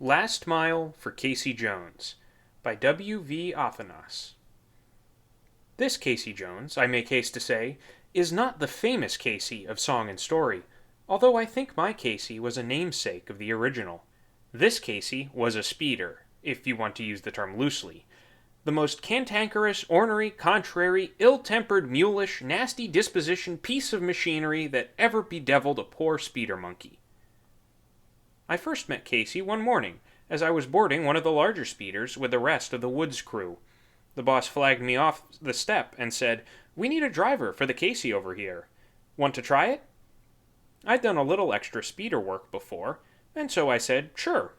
Last Mile for Casey Jones by W.V. Athanas. This Casey Jones, I make haste to say, is not the famous Casey of song and story, although I think my Casey was a namesake of the original. This Casey was a speeder, if you want to use the term loosely. The most cantankerous, ornery, contrary, ill-tempered, mulish, nasty disposition piece of machinery that ever bedeviled a poor speeder monkey. I first met Casey one morning, as I was boarding one of the larger speeders with the rest of the Woods crew. The boss flagged me off the step and said, "We need a driver for the Casey over here. Want to try it?" I'd done a little extra speeder work before, and so I said, "Sure,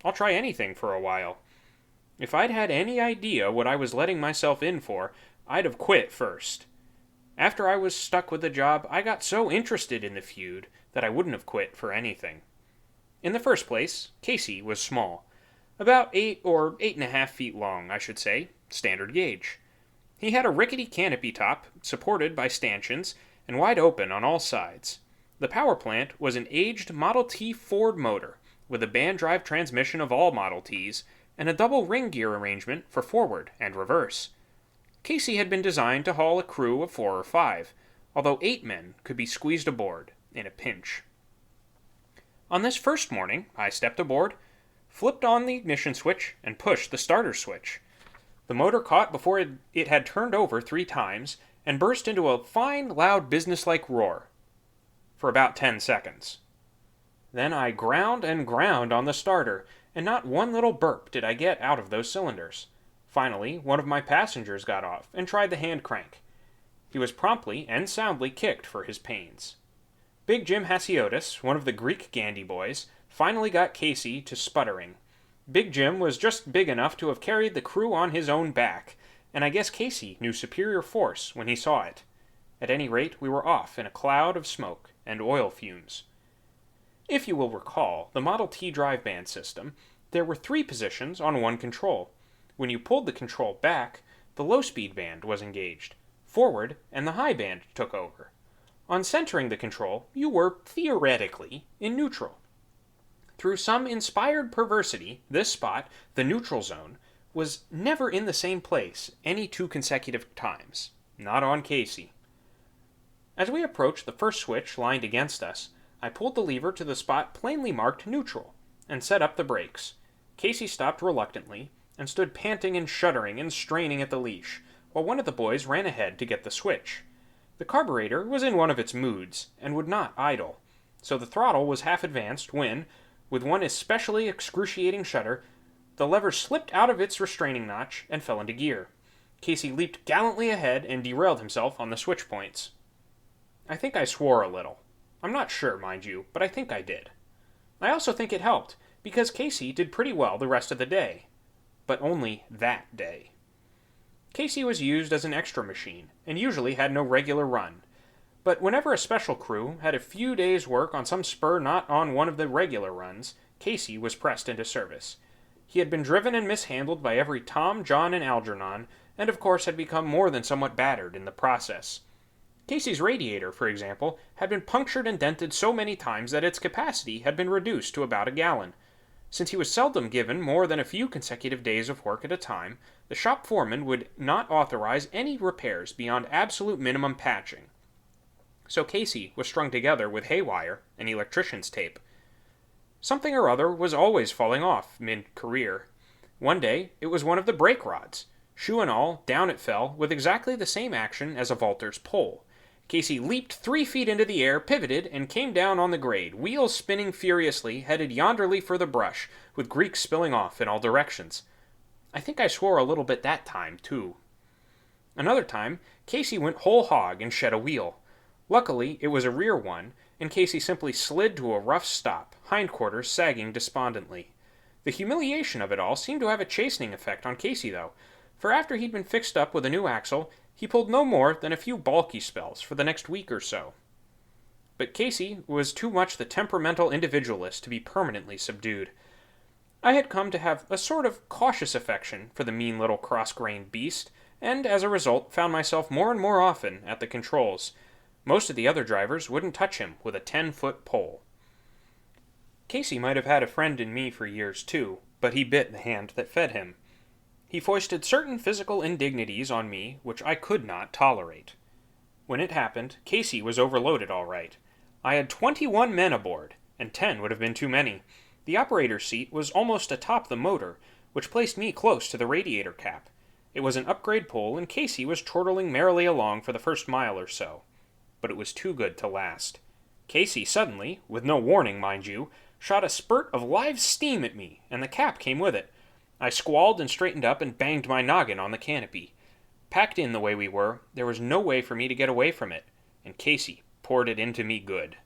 I'll try anything for a while." If I'd had any idea what I was letting myself in for, I'd have quit first. After I was stuck with the job, I got so interested in the feud that I wouldn't have quit for anything. In the first place, Casey was small. About 8 or 8.5 feet long, I should say, standard gauge. He had a rickety canopy top, supported by stanchions, and wide open on all sides. The power plant was an aged Model T Ford motor, with a band drive transmission of all Model Ts, and a double ring gear arrangement for forward and reverse. Casey had been designed to haul a crew of 4 or 5, although 8 men could be squeezed aboard in a pinch. On this first morning, I stepped aboard, flipped on the ignition switch, and pushed the starter switch. The motor caught before it had turned over 3 times, and burst into a fine, loud, businesslike roar for about 10 seconds. Then I ground and ground on the starter, and not one little burp did I get out of those cylinders. Finally, one of my passengers got off and tried the hand crank. He was promptly and soundly kicked for his pains. Big Jim Hasiotis, one of the Greek Gandy boys, finally got Casey to sputtering. Big Jim was just big enough to have carried the crew on his own back, and I guess Casey knew superior force when he saw it. At any rate, we were off in a cloud of smoke and oil fumes. If you will recall the Model T drive band system, there were 3 positions on one control. When you pulled the control back, the low-speed band was engaged. Forward and the high band took over. On centering the control, you were, theoretically, in neutral. Through some inspired perversity, this spot, the neutral zone, was never in the same place any 2 consecutive times. Not on Casey. As we approached the first switch lined against us, I pulled the lever to the spot plainly marked neutral, and set up the brakes. Casey stopped reluctantly, and stood panting and shuddering and straining at the leash, while one of the boys ran ahead to get the switch. The carburetor was in one of its moods, and would not idle, so the throttle was half advanced when, with one especially excruciating shudder, the lever slipped out of its restraining notch and fell into gear. Casey leaped gallantly ahead and derailed himself on the switch points. I think I swore a little. I'm not sure, mind you, but I think I did. I also think it helped, because Casey did pretty well the rest of the day. But only that day. Casey was used as an extra machine, and usually had no regular run. But whenever a special crew had a few days' work on some spur not on one of the regular runs, Casey was pressed into service. He had been driven and mishandled by every Tom, John, and Algernon, and of course had become more than somewhat battered in the process. Casey's radiator, for example, had been punctured and dented so many times that its capacity had been reduced to about a gallon. Since he was seldom given more than a few consecutive days of work at a time, the shop foreman would not authorize any repairs beyond absolute minimum patching. So Casey was strung together with haywire and electrician's tape. Something or other was always falling off mid-career. One day, it was one of the brake rods. Shoe and all, down it fell, with exactly the same action as a vaulter's pole. Casey leaped 3 feet into the air, pivoted, and came down on the grade, wheels spinning furiously, headed yonderly for the brush, with Greek spilling off in all directions. I think I swore a little bit that time, too. Another time, Casey went whole hog and shed a wheel. Luckily, it was a rear one, and Casey simply slid to a rough stop, hindquarters sagging despondently. The humiliation of it all seemed to have a chastening effect on Casey, though, for after he'd been fixed up with a new axle, he pulled no more than a few balky spells for the next week or so. But Casey was too much the temperamental individualist to be permanently subdued. I had come to have a sort of cautious affection for the mean little cross-grained beast, and as a result found myself more and more often at the controls. Most of the other drivers wouldn't touch him with a 10-foot pole. Casey might have had a friend in me for years too, but he bit the hand that fed him. He foisted certain physical indignities on me which I could not tolerate. When it happened, Casey was overloaded all right. I had 21 men aboard, and 10 would have been too many. The operator's seat was almost atop the motor, which placed me close to the radiator cap. It was an upgrade pull, and Casey was chortling merrily along for the first mile or so. But it was too good to last. Casey suddenly, with no warning mind you, shot a spurt of live steam at me, and the cap came with it. I squalled and straightened up and banged my noggin on the canopy. Packed in the way we were, there was no way for me to get away from it, and Casey poured it into me good.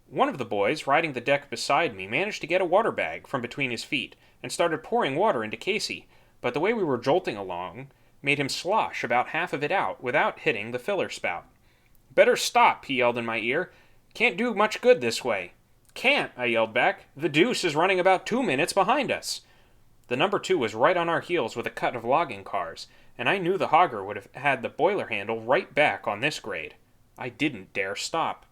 One of the boys riding the deck beside me managed to get a water bag from between his feet and started pouring water into Casey, but the way we were jolting along made him slosh about half of it out without hitting the filler spout. "Better stop," he yelled in my ear. "Can't do much good this way." "Can't," I yelled back. "The Deuce is running about 2 minutes behind us." The number 2 was right on our heels with a cut of logging cars, and I knew the hogger would have had the boiler handle right back on this grade. I didn't dare stop.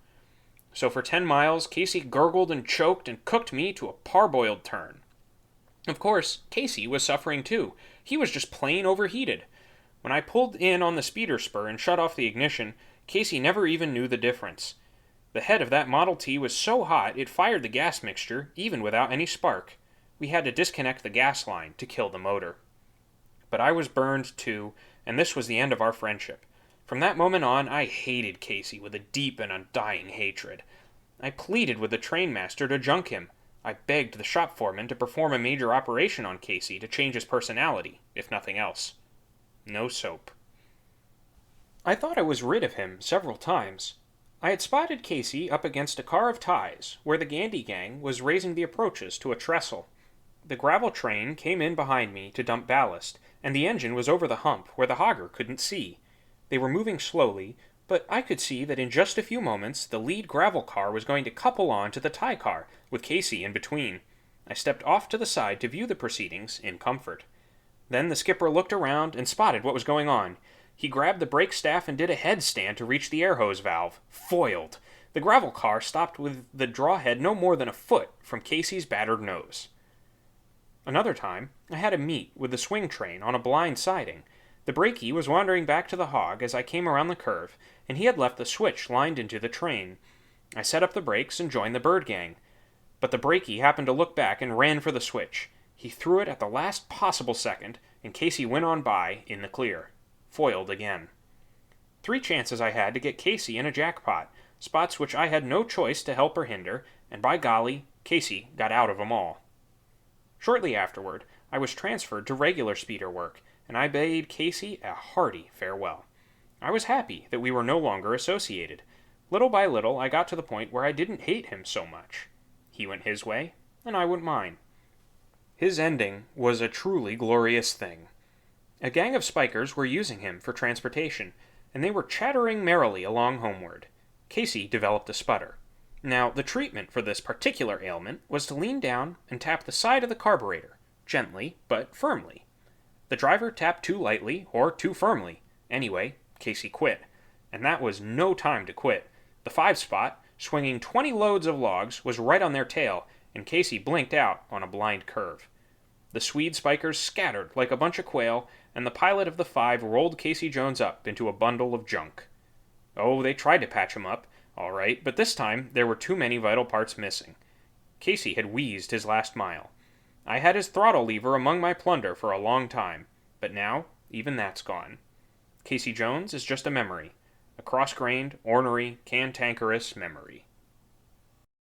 So for 10 miles, Casey gurgled and choked and cooked me to a parboiled turn. Of course, Casey was suffering too. He was just plain overheated. When I pulled in on the speeder spur and shut off the ignition, Casey never even knew the difference. The head of that Model T was so hot it fired the gas mixture, even without any spark. We had to disconnect the gas line to kill the motor. But I was burned too, and this was the end of our friendship. From that moment on, I hated Casey with a deep and undying hatred. I pleaded with the trainmaster to junk him. I begged the shop foreman to perform a major operation on Casey to change his personality, if nothing else. No soap. I thought I was rid of him several times. I had spotted Casey up against a car of ties, where the Gandy gang was raising the approaches to a trestle. The gravel train came in behind me to dump ballast, and the engine was over the hump where the hogger couldn't see. They were moving slowly, but I could see that in just a few moments the lead gravel car was going to couple on to the tie car, with Casey in between. I stepped off to the side to view the proceedings in comfort. Then the skipper looked around and spotted what was going on. He grabbed the brake staff and did a headstand to reach the air hose valve. Foiled! The gravel car stopped with the drawhead no more than a foot from Casey's battered nose. Another time, I had a meet with the swing train on a blind siding. The brakie was wandering back to the hog as I came around the curve, and he had left the switch lined into the train. I set up the brakes and joined the bird gang. But the brakie happened to look back and ran for the switch. He threw it at the last possible second, and Casey went on by in the clear. Foiled again. 3 chances I had to get Casey in a jackpot, spots which I had no choice to help or hinder, and by golly, Casey got out of 'em all. Shortly afterward, I was transferred to regular speeder work, and I bade Casey a hearty farewell. I was happy that we were no longer associated. Little by little, I got to the point where I didn't hate him so much. He went his way, and I went mine. His ending was a truly glorious thing. A gang of spikers were using him for transportation, and they were chattering merrily along homeward. Casey developed a sputter. Now, the treatment for this particular ailment was to lean down and tap the side of the carburetor, gently but firmly. The driver tapped too lightly or too firmly. Anyway, Casey quit. And that was no time to quit. The 5-spot, swinging 20 loads of logs, was right on their tail, and Casey blinked out on a blind curve. The Swede spikers scattered like a bunch of quail, and the pilot of the 5 rolled Casey Jones up into a bundle of junk. Oh, they tried to patch him up, all right, but this time there were too many vital parts missing. Casey had wheezed his last mile. I had his throttle lever among my plunder for a long time, but now even that's gone. Casey Jones is just a memory, a cross-grained, ornery, cantankerous memory.